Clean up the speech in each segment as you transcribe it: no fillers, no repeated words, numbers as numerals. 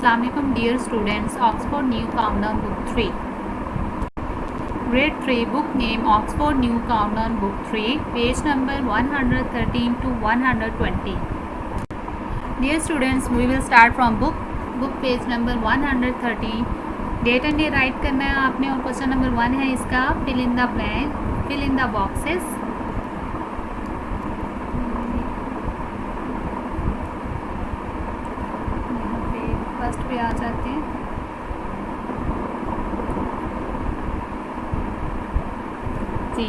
अस्सलाम वालेकुम dear students, Oxford new Countdown book 3 grade 3 book name Oxford new Countdown book 3 page number 113 to 120. Dear students, we will start from book page number 113. Date and day write करना है आपने और question number 1 है इसका fill in the blank, fill in the boxes. First पे आ जाते हैं. जी,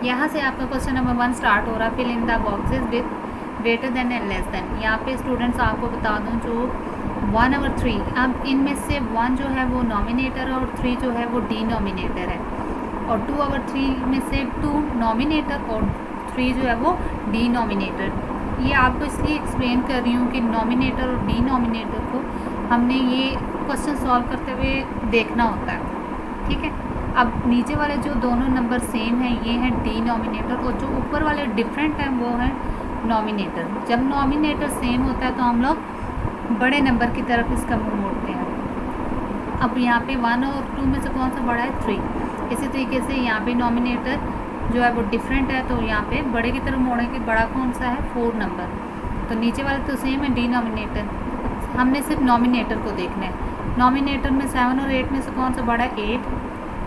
यहाँ से आपका क्वेश्चन नंबर 1 स्टार्ट हो रहा है. Fill in the boxes with greater than and less than. यहाँ पे स्टूडेंट्स आपको बता दूँ जो 1/3, अब इनमें से 1 जो है वो नॉमिनेटर और 3 जो है वो डिनोमिनेटर है, और 2/3 में से 2 नॉमिनेटर और 3 जो है वो डिनोमिनेटर. ये आपको इसलिए एक्सप्लेन कर रही हूँ कि नॉमिनेटर और डिनोमिनेटर को हमने ये क्वेश्चन सॉल्व करते हुए देखना होता है. ठीक है, अब नीचे वाले जो दोनों नंबर सेम हैं ये हैं डिनोमिनेटर, और जो ऊपर वाले डिफरेंट हैं वो हैं नॉमिनेटर. जब नॉमिनेटर सेम होता है तो हम लोग बड़े नंबर की तरफ इसका मुंह मोड़ते हैं. अब यहाँ पे 1 और 2 में से कौन सा बड़ा है? 3. इसी तरीके से यहाँ पे नॉमिनेटर जो है वो डिफरेंट है तो यहाँ पे बड़े की तरफ मोड़ेंगे. बड़ा कौन सा है? 4 नंबर. तो नीचे वाले तो सेम है डिनोमिनेटर, हमने सिर्फ नॉमिनेटर को देखना है. नॉमिनेटर में 7 और 8 में से कौन सा बड़ा है? 8.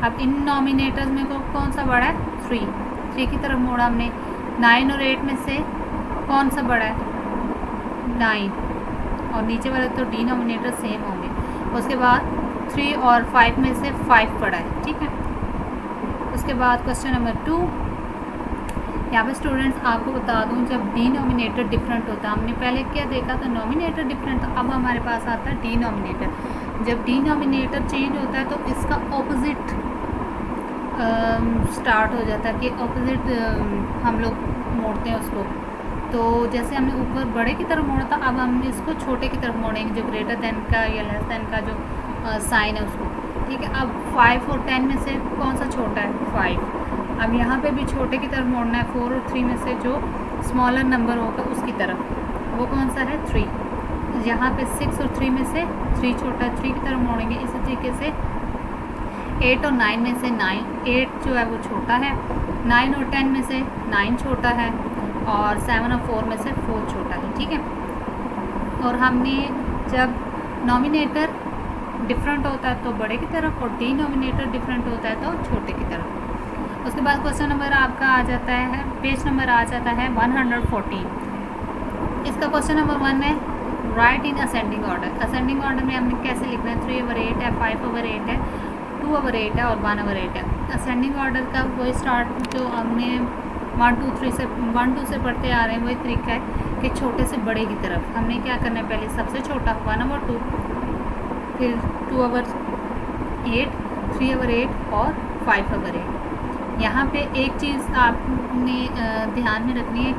अब इन नॉमिनेटर्स में कौन सा बड़ा है? 3 की तरफ मोड़ा हमने. 9 और 8 में से कौन सा बड़ा है? 9. और नीचे वाले तो डिनोमिनेटर सेम होंगे. उसके बाद 3 और 5 में से 5 बड़ा है. ठीक है, उसके बाद क्वेश्चन नंबर 2. यहाँ पे स्टूडेंट्स आपको बता दूँ जब डिनोमिनेटर डिफरेंट होता है, हमने पहले क्या देखा था? Nominator different. तो अब हमारे पास आता है डिनोमिनेटर. जब डिनोमिनेटर चेंज होता है तो इसका ऑपोजिट स्टार्ट हो जाता है कि ऑपोजिट हम लोग मोड़ते हैं उसको. तो जैसे हमने ऊपर बड़े की तरफ मोड़ा था, अब हम इसको छोटे की तरफ मोड़ेंगे, जो ग्रेटर देन का या लेस देन का जो साइन है उसको. ठीक है, अब 5 और 10 में से कौन सा छोटा है? 5. अब यहाँ पे भी छोटे की तरफ मोड़ना है. 4 और 3 में से जो स्मॉलर नंबर होगा उसकी तरफ, वो कौन सा है? 3. यहाँ पे 6 और 3 में से 3 छोटा है, 3 की तरफ मोड़ेंगे. इसी तरीके से 8 और 9 में से 9, 8 जो है वो छोटा है. 9 और 10 में से 9 छोटा है, और 7 और 4 में से 4 छोटा है. ठीक है, और हमने जब नॉमिनेटर डिफरेंट होता है तो बड़े की तरफ, और डिनोमिनेटर डिफरेंट होता है तो छोटे की तरफ. उसके बाद क्वेश्चन नंबर आपका आ जाता है, पेज नंबर आ जाता है 114. इसका क्वेश्चन नंबर 1 है right in ascending order. Ascending order में हमने कैसे लिखना है? 3/8 है, 5/8 है, 2/8 है और 1/8 है. असेंडिंग ऑर्डर का वही स्टार्ट जो हमने 1 2 से पढ़ते आ रहे हैं, वही तरीका है कि छोटे से बड़े की तरफ हमने क्या करना है? पहले सबसे छोटा 1/2, फिर 2/8, 3/8 और 5/8. यहाँ पे एक चीज़ आपने ध्यान में रखनी है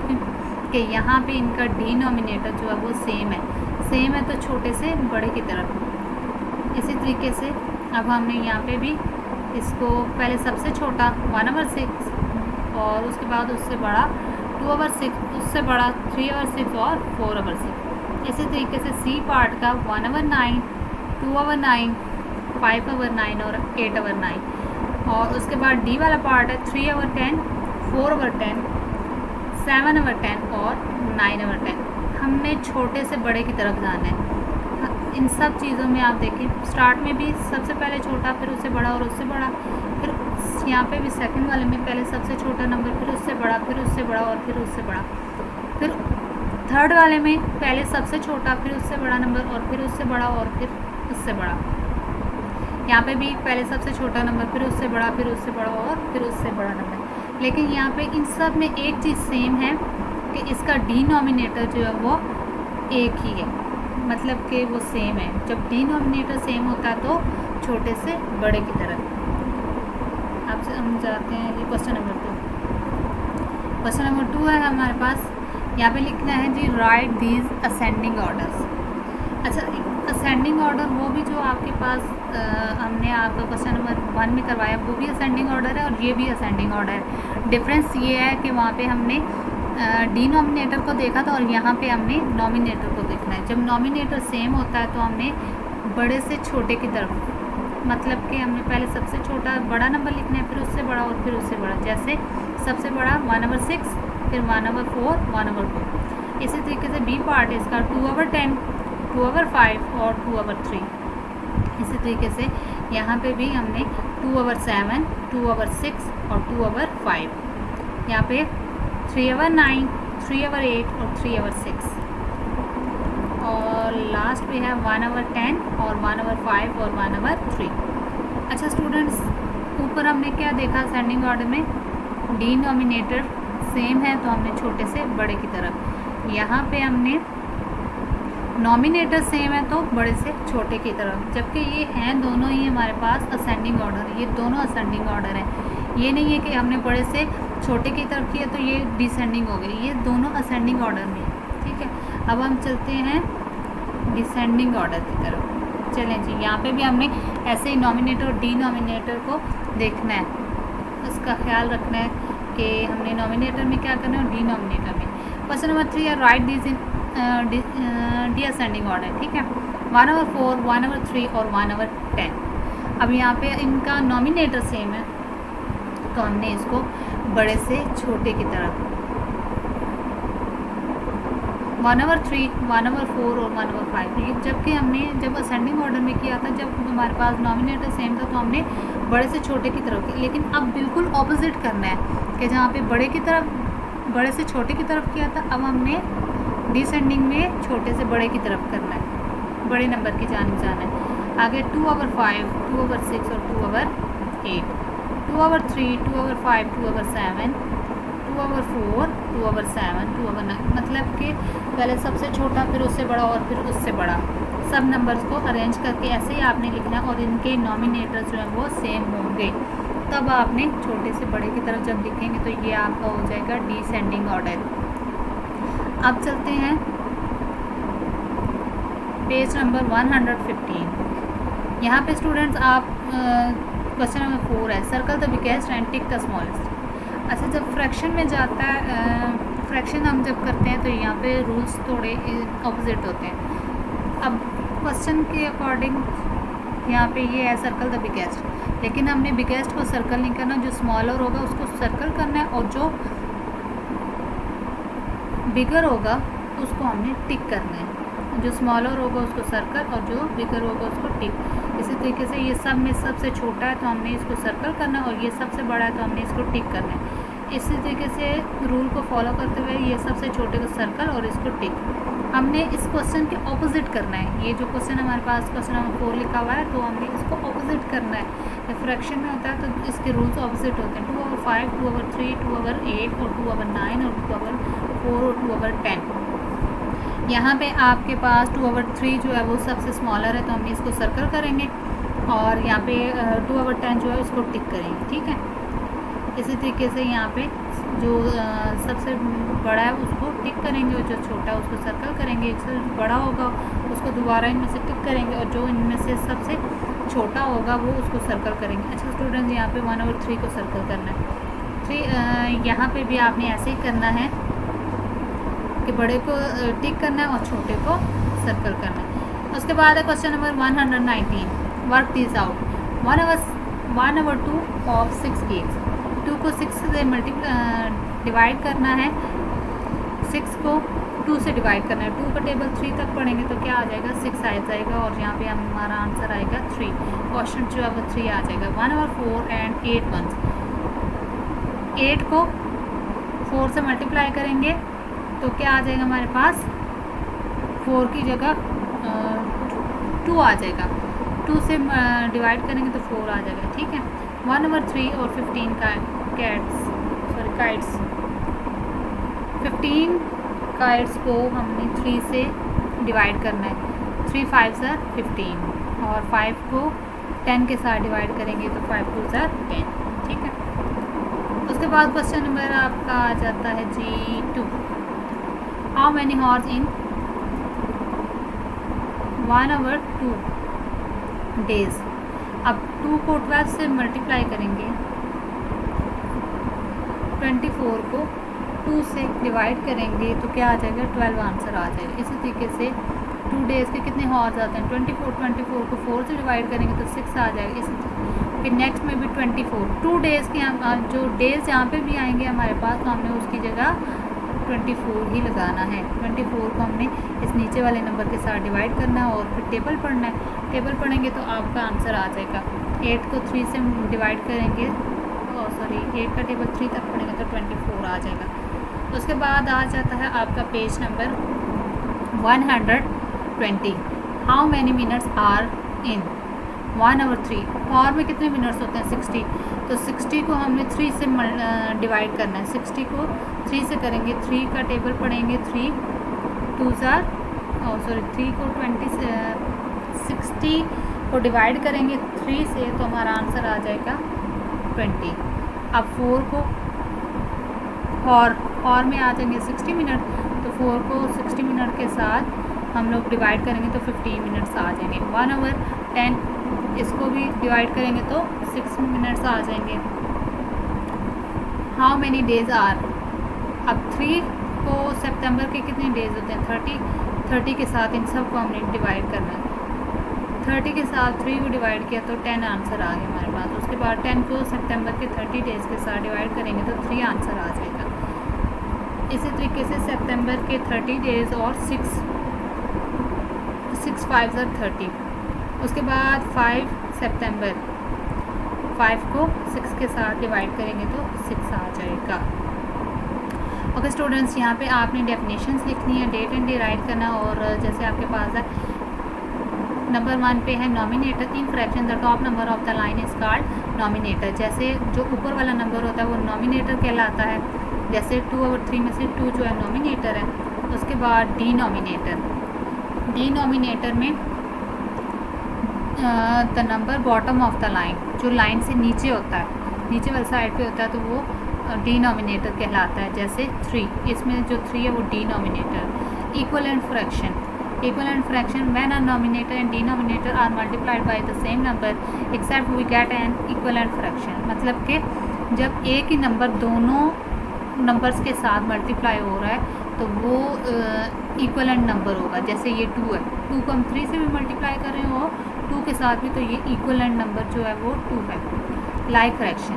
कि यहाँ पे इनका डिनोमिनेटर जो है वो सेम है तो छोटे से बड़े की तरफ. इसी तरीके से अब हमने यहाँ पे भी इसको पहले सबसे छोटा 1/6, और उसके बाद उससे बड़ा 2/6, उससे बड़ा 3/6 और 4/6. इसी तरीके से सी पार्ट का 1/9, 2/9, 5/9 और 8/9. और उसके बाद डी वाला पार्ट है 3/10, 4/10, 7/10 और 9/10. हमने छोटे से बड़े की तरफ जाना है. इन सब चीज़ों में आप देखें, स्टार्ट में भी सबसे पहले छोटा, फिर उससे बड़ा और उससे बड़ा. फिर यहाँ पे भी सेकंड वाले में पहले सबसे छोटा नंबर, फिर उससे बड़ा, फिर उससे बड़ा और फिर उससे बड़ा. फिर थर्ड वाले में पहले सबसे छोटा, फिर उससे बड़ा नंबर और फिर उससे बड़ा और फिर उससे बड़ा. यहाँ पे भी पहले सबसे छोटा नंबर, फिर उससे बड़ा, फिर उससे बड़ा और फिर उससे बड़ा नंबर. लेकिन यहाँ पे इन सब में एक चीज़ सेम है कि इसका डिनोमिनेटर जो है वो एक ही है, मतलब कि वो सेम है. जब डिनोमिनेटर सेम होता है तो छोटे से बड़े की तरफ. अब हम जाते हैं जी क्वेश्चन नंबर 2. क्वेश्चन नंबर 2 है हमारे पास. यहाँ पे लिखना है जी राइट दीज असेंडिंग ऑर्डर्स. अच्छा, असेंडिंग ऑर्डर वो भी जो आपके पास हमने आपका क्वेश्चन नंबर 1 में करवाया, वो भी असेंडिंग ऑर्डर है और ये भी असेंडिंग ऑर्डर है. डिफरेंस ये है कि वहाँ पे हमने डिनोमिनेटर को देखा था और यहाँ पे हमने नॉमिनेटर को देखना है. जब नॉमिनेटर सेम होता है तो हमने बड़े से छोटे की तरफ, मतलब कि हमने पहले सबसे छोटा बड़ा नंबर लिखना है, फिर उससे बड़ा और फिर उससे बड़ा। जैसे सबसे बड़ा 1/6, फिर 1/4, 1/2। इसी तरीके से बी पार्ट है इसका 2/10, 2/5 और 2/3। इसी तरीके से यहाँ पे भी हमने 2/7, 2/6 और 2/5। यहाँ पे 3/9, 3/8 और 3/6। और लास्ट पे है 1/10 और 1/5 और 1/3। अच्छा स्टूडेंट्स, ऊपर हमने क्या देखा असेंडिंग ऑर्डर में, डिनोमिनेटर सेम है तो हमने छोटे से बड़े की तरफ। यहाँ पे हमने नॉमिनेटर सेम है तो बड़े से छोटे की तरफ, जबकि ये हैं दोनों ही हमारे पास असेंडिंग ऑर्डर, ये दोनों असेंडिंग ऑर्डर हैं। ये नहीं है कि हमने बड़े से छोटे की तरफ किया तो ये डिसेंडिंग हो गई, ये दोनों असेंडिंग ऑर्डर में है। ठीक है, अब हम चलते हैं डिसेंडिंग ऑर्डर की तरफ। चलें जी, यहाँ पे भी हमने ऐसे ही नॉमिनेटर और डिनोमिनेटर को देखना है, उसका ख्याल रखना है कि हमने नॉमिनेटर में क्या करना है और डिनोमिनेटर में। क्वेश्चन नंबर 3 है right this in descending order. ठीक है, 1/4, 1/3 और 1/10। अब यहाँ पे इनका नॉमिनेटर सेम है तो हमने इसको बड़े से छोटे की तरफ 1/3, 1/4 और 1/5। जबकि हमने जब असेंडिंग ऑर्डर में किया था, जब हमारे पास नॉमिनेटर सेम था तो हमने बड़े से छोटे की तरफ की। लेकिन अब बिल्कुल ऑपोजिट करना है कि जहाँ पे बड़े से छोटे की तरफ किया था, अब हमने डिसेंडिंग में छोटे से बड़े की तरफ करना है, बड़े नंबर की जानिब जाना है। आगे 2/5, 2/6 और 2/8, 2/3, 2/5, 2/7, 2/4, 2/7, 2/9। मतलब कि पहले सबसे छोटा, फिर उससे बड़ा और फिर उससे बड़ा, सब नंबर्स को अरेंज करके ऐसे ही आपने लिखना है और इनके नॉमिनेटर्स जो हैं वो सेम होंगे। तब आपने छोटे से बड़े की तरफ जब लिखेंगे तो ये आपका हो जाएगा डिसेंडिंग ऑर्डर। अब चलते हैं पेज नंबर 115। यहाँ पे स्टूडेंट्स आप क्वेश्चन नंबर 4 है circle the biggest and tick the smallest. अच्छा, जब फ्रैक्शन में जाता है, फ्रैक्शन हम जब करते हैं तो यहाँ पे रूल्स थोड़े ऑपोजिट होते हैं। अब क्वेश्चन के अकॉर्डिंग यहाँ पे ये है सर्कल द बिगेस्ट, लेकिन हमने बिगेस्ट को सर्कल नहीं करना, जो स्मॉलर होगा उसको सर्कल करना है और जो बिगर होगा उसको हमने टिक करना है। जो स्मॉलर होगा उसको सर्कल और जो बिगर होगा उसको टिक। इसी तरीके से ये सब में सबसे छोटा है तो हमने इसको सर्कल करना है और ये सबसे बड़ा है तो हमने इसको टिक करना है। इसी तरीके से रूल को फॉलो करते हुए ये सबसे छोटे को सर्कल और इसको टिक। हमने इस क्वेश्चन के ऑपोजिट करना है। ये जो क्वेश्चन हमारे पास क्वेश्चन नंबर 4 लिखा हुआ है तो हमने इसको ऑपोजिट करना है। जब फ्रैक्शन में होता है तो इसके रूल्स ऑपोजिट होते हैं, 2/5, 2/3, 2/8 और 2/9 और 2/4 और 2/10। यहाँ पे आपके पास 2/3 जो है वो सबसे स्मॉलर है तो हमने इसको सर्कल करेंगे और यहाँ पे 2/10 जो है उसको टिक करेंगे। ठीक है, इसी तरीके से यहाँ पे जो सबसे बड़ा है उसको टिक करेंगे और जो छोटा है उसको सर्कल करेंगे। इससे बड़ा होगा उसको दोबारा इनमें से टिक करेंगे और जो इनमें से सबसे छोटा होगा वो उसको सर्कल करेंगे। अच्छा स्टूडेंट्स, यहाँ पे 1/3 को सर्कल करना है। 3 यहाँ पे भी आपने ऐसे ही करना है कि बड़े को टिक करना है और छोटे को सर्कल करना है। उसके बाद है question number 119, work this out. 1/2 of 6 cakes. 2 को 6 से डिवाइड करना है, 6 को 2 से डिवाइड करना है। 2 का टेबल 3 तक पढ़ेंगे तो क्या आ जाएगा, 6 आ जाएगा और यहाँ पे हमारा आंसर आएगा 3। क्वेश्चन जो है वो 3 आ जाएगा। 1/4 एंड 8 वंस। 8 को 4 से मल्टीप्लाई करेंगे तो क्या आ जाएगा हमारे पास, 4 की जगह 2 आ जाएगा। 2 से डिवाइड करेंगे तो 4 आ जाएगा। ठीक है, 1/3 और 15 का काइट्स। 15 काइट्स को हमने 3 से डिवाइड करना है। 3 5 are 15 और 5 को 10 के साथ डिवाइड करेंगे तो 5 2 are 10। ठीक है, उसके बाद क्वेश्चन नंबर आपका आ जाता है जी 2। How many horse in 1/2 days. अब 2 को 12 से मल्टीप्लाई करेंगे, 24 को 2 से डिवाइड करेंगे तो क्या आ जाएगा, 12 आंसर आ जाएगा। इसी तरीके से 2 डेज़ के कितने हॉर्स आते हैं 24, 24 को 4 से डिवाइड करेंगे तो 6 आ जाएगा। इस फिर नेक्स्ट में भी 24, 2 डेज़ के हम जो डेज़ यहाँ पे भी आएंगे हमारे पास, तो हमने उसकी जगह 24 ही लगाना है। 24 को हमने इस नीचे वाले नंबर के साथ डिवाइड करना है और फिर टेबल पढ़ना है। टेबल पढ़ेंगे तो आपका आंसर आ जाएगा। 8 को 3 से डिवाइड करेंगे, सॉरी 8 का टेबल 3 तक पढ़ेंगे तो 24 आ जाएगा। उसके बाद आ जाता है आपका page number 120। How many minutes are in 1 और 3। और में कितने मिनट्स होते हैं 60, तो 60 को हमने 3 से डिवाइड करना है। 60 को 3 से करेंगे, 3 का टेबल पढ़ेंगे, 3 को 60 को डिवाइड करेंगे 3 से तो हमारा आंसर आ जाएगा 20। अब 4 को और में आ जाएंगे 60 मिनट, तो 4 को 60 मिनट के साथ हम लोग डिवाइड करेंगे तो 15 मिनट्स आ जाएंगे। 1 और 10 इसको भी डिवाइड करेंगे तो 6 मिनट्स आ जाएंगे। हाउ मैनी डेज़ आर, अब 3 को सितंबर के कितने डेज़ होते हैं 30 के साथ इन सब को हमने डिवाइड करना है। 30 के साथ 3 को डिवाइड किया तो 10 आंसर आ गया हमारे पास। उसके बाद 10 को सितंबर के 30 डेज़ के साथ डिवाइड करेंगे तो 3 आंसर आ जाएगा। इसी तरीके से सितंबर के 30 डेज़ और 6 5 30। उसके बाद 5 सितंबर, 5 को 6 के साथ डिवाइड करेंगे तो 6 आ जाएगा। ओके स्टूडेंट्स, यहाँ पे आपने डेफिनेशंस लिखनी है, डेट एंड डे राइट करना, और जैसे आपके पास है नंबर 1 पे है nominator in fraction, the top number of the line is called nominator. जैसे जो ऊपर वाला नंबर होता है वो नॉमिनेटर कहलाता है। जैसे 2 और 3 में से 2 जो है नॉमिनेटर है। उसके बाद डिनोमिनेटर में the number bottom of the line, जो लाइन से नीचे होता है, नीचे वाली साइड पे होता है, तो वो डिनोमिनेटर कहलाता है। जैसे 3, इसमें जो 3 है वो denominator. Equivalent fraction when a nominator and denominator are multiplied by the same number except we get an equivalent fraction. मतलब कि जब एक ही नंबर दोनों नंबर्स के साथ मल्टीप्लाई हो रहा है तो वो इक्विवेलेंट नंबर होगा। जैसे ये 2 है, 2 को हम 3 से भी मल्टीप्लाई कर रहे हो 2 के साथ भी, तो ये इक्विवेलेंट नंबर जो है वो 2 है। Like fraction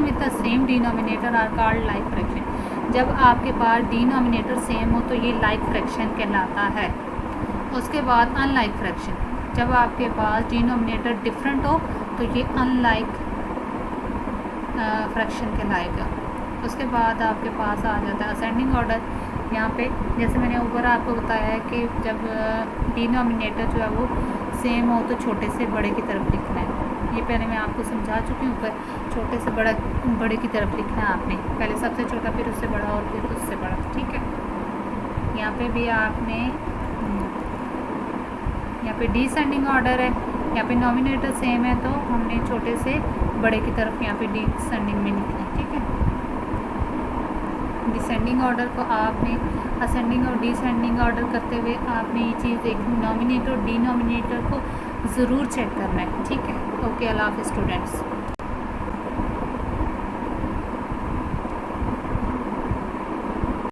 with the same denominator are called like fraction. जब आपके पास डिनोमिनेटर सेम हो तो ये लाइक फ्रैक्शन कहलाता है। उसके बाद अनलाइक फ्रैक्शन, जब आपके पास डिनोमिनेटर डिफरेंट हो तो ये अनलाइक फ्रैक्शन कहलाएगा। उसके बाद आपके पास आ जाता है असेंडिंग ऑर्डर। यहाँ पे जैसे मैंने ऊपर आपको बताया है कि जब डिनोमिनेटर जो है वो सेम हो तो छोटे से बड़े की तरफ लिखना है। ये पहले मैं आपको समझा चुकी हूँ, ऊपर छोटे से बड़े की तरफ लिखना है आपने, पहले सबसे छोटा फिर उससे बड़ा और फिर उससे बड़ा, ठीक है। यहाँ पे भी आपने यहाँ पे डिसेंडिंग ऑर्डर है, यहाँ पे नॉमिनेटर सेम है तो हमने छोटे से बड़े की तरफ यहाँ पे डिसेंडिंग में लिखना है, ठीक है। डिसेंडिंग ऑर्डर को आपने असेंडिंग और डिसेंडिंग ऑर्डर करते हुए आपने ये चीज़ एक नॉमिनेटर और डिनोमिनेटर को ज़रूर चेक करना है, ठीक है। ओके, अल्लाह हाफ़िज़ स्टूडेंट्स।